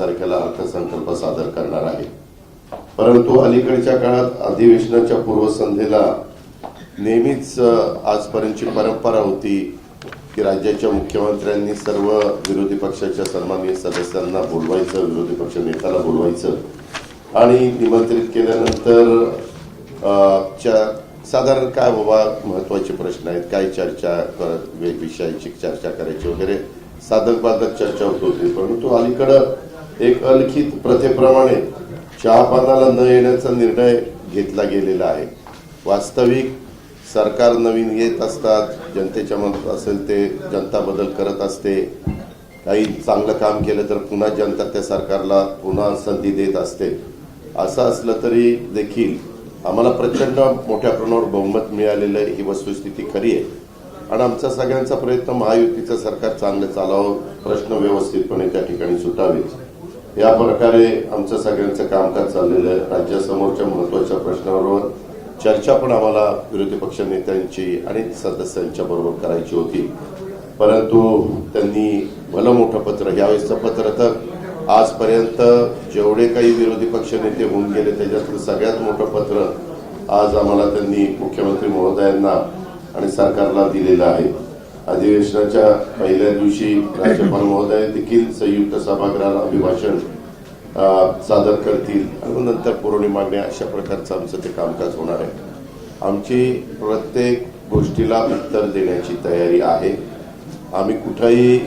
तारखेला अर्थसंकल्प सादर करणार आहे। परंतु अलीकडच्या काळात अधिवेशनाच्या पूर्वसंध्येला नेहमीच आजपर्यंतची परंपरा होती की राज्याच्या मुख्यमंत्र्यांनी सर्व विरोधी पक्षाच्या सन्माननीय सदस्यांना बोलवायचं, विरोधी पक्ष नेत्याला बोलवायचं आणि निमंत्रित केल्यानंतर साधारण काय बाबा महत्वाचे प्रश्न आहेत, काय चर्चा विषयाची चर्चा करायची वगैरे साधक बाधक चर्चा होत होती। परंतु अलीकडं एक अलिखित प्रथेप्रमाणे चहापानाला न येण्याचा निर्णय घेतला गेलेला आहे। वास्तविक सरकार नवीन येत असतात, जनतेच्या मनात असेल ते जनता बदल करत असते, काही चांगलं काम केलं तर पुन्हा जनता त्या सरकारला पुन्हा संधी देत असते। असं असलं तरी देखील आम्हाला प्रचंड मोठ्या प्रमाणावर बहुमत मिळालेलं आहे, ही वस्तुस्थिती खरी आहे आणि आमचा सगळ्यांचा प्रयत्न महायुतीचं सरकार चांगलं चालावं, प्रश्न व्यवस्थितपणे त्या ठिकाणी सुटावेत या प्रकारे आमचं सगळ्यांचं कामकाज चाललेलं आहे। राज्यासमोरच्या महत्वाच्या प्रश्नावर चर्चा पण आम्हाला विरोधी पक्ष नेत्यांची आणि सदस्यांच्या बरोबर करायची होती, परंतु त्यांनी भलं मोठं पत्र, यावेळेसचं पत्र तर आजपर्यंत जेवढे काही विरोधी पक्ष नेते होऊन गेले त्याच्यातलं सगळ्यात मोठं पत्र आज आम्हाला त्यांनी मुख्यमंत्री महोदयांना आणि सरकारला दिलेलं आहे। अधिवेशनाच्या पहिल्या दिवशी राज्यपाल महोदय देखील संयुक्त सभागृहाला अभिभाषण सादर करतील आणि नंतर पुरवणी मागण्या, अशा प्रकारचं आमचं ते कामकाज होणार आहे। आमची प्रत्येक गोष्टीला उत्तर देण्याची तयारी आहे। आम्ही कुठेही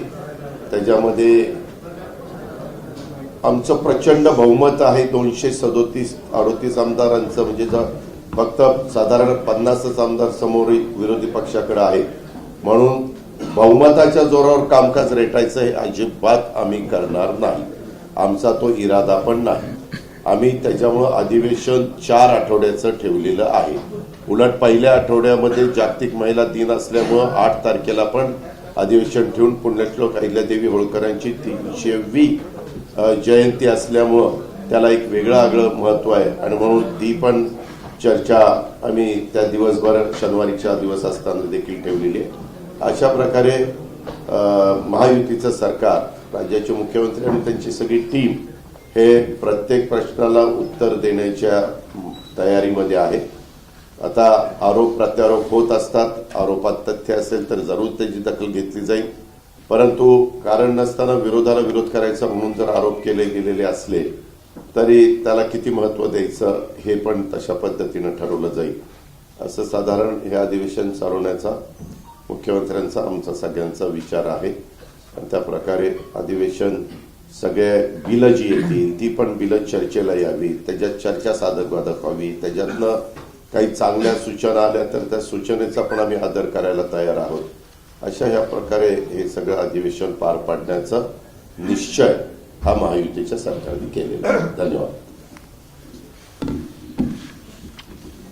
त्याच्यामध्ये आमचं प्रचंड बहुमत आहे, 237-38 आमदारांचं, म्हणजे फक्त साधारण 50च आमदार समोर विरोधी पक्षाकडे आहे, म्हणून बहुमताच्या जोरावर कामकाज रेटायचं हे अजिबात आम्ही करणार नाही, आमचा तो इरादा पण नाही। आम्ही त्याच्यामुळे अधिवेशन 4 आठवड्याचं ठेवलेलं आहे। उलट पहिल्या आठवड्यामध्ये जागतिक महिला दिन असल्यामुळे 8 तारखेला पण अधिवेशन ठेवून पुण्यश्लोक अहिल्यादेवी होळकरांची 300वी जयंती असल्यामुळं त्याला एक वेगळं महत्व आहे आणि म्हणून ती पण चर्चा आम्ही त्या दिवसभर शनिवारीचा दिवस असताना देखील ठेवलेली आहे। अशा प्रकारे महायुतीचं सरकार, राज्याचे मुख्यमंत्री आणि त्यांची सगळी टीम हे प्रत्येक प्रश्नाला उत्तर देण्याच्या तयारीमध्ये आहे। आता आरोप प्रत्यारोप होत असतात, आरोपात तथ्य असेल तर जरूर त्याची दखल घेतली जाईल, परंतु कारण नसताना विरोधाला विरोध करायचा म्हणून जर आरोप केले गेलेले असले तरी त्याला किती महत्व द्यायचं हे पण तशा पद्धतीनं ठरवलं जाईल। असं साधारण हे अधिवेशन चालवण्याचा मुख्यमंत्र्यांचा आमचा सगळ्यांचा विचार आहे आणि त्या प्रकारे अधिवेशन सगळे बिलं जी येतील ती पण बिलं चर्चेला यावी, त्याच्यात चर्चा साधक बाधक व्हावी, त्याच्यातनं काही चांगल्या सूचना आल्या तर त्या सूचनेचा पण आम्ही आदर करायला तयार आहोत। अशा ह्या प्रकारे हे सगळं अधिवेशन पार पाडण्याचा निश्चय हा महायुतीच्या सरकारने केलेला आहे। धन्यवाद।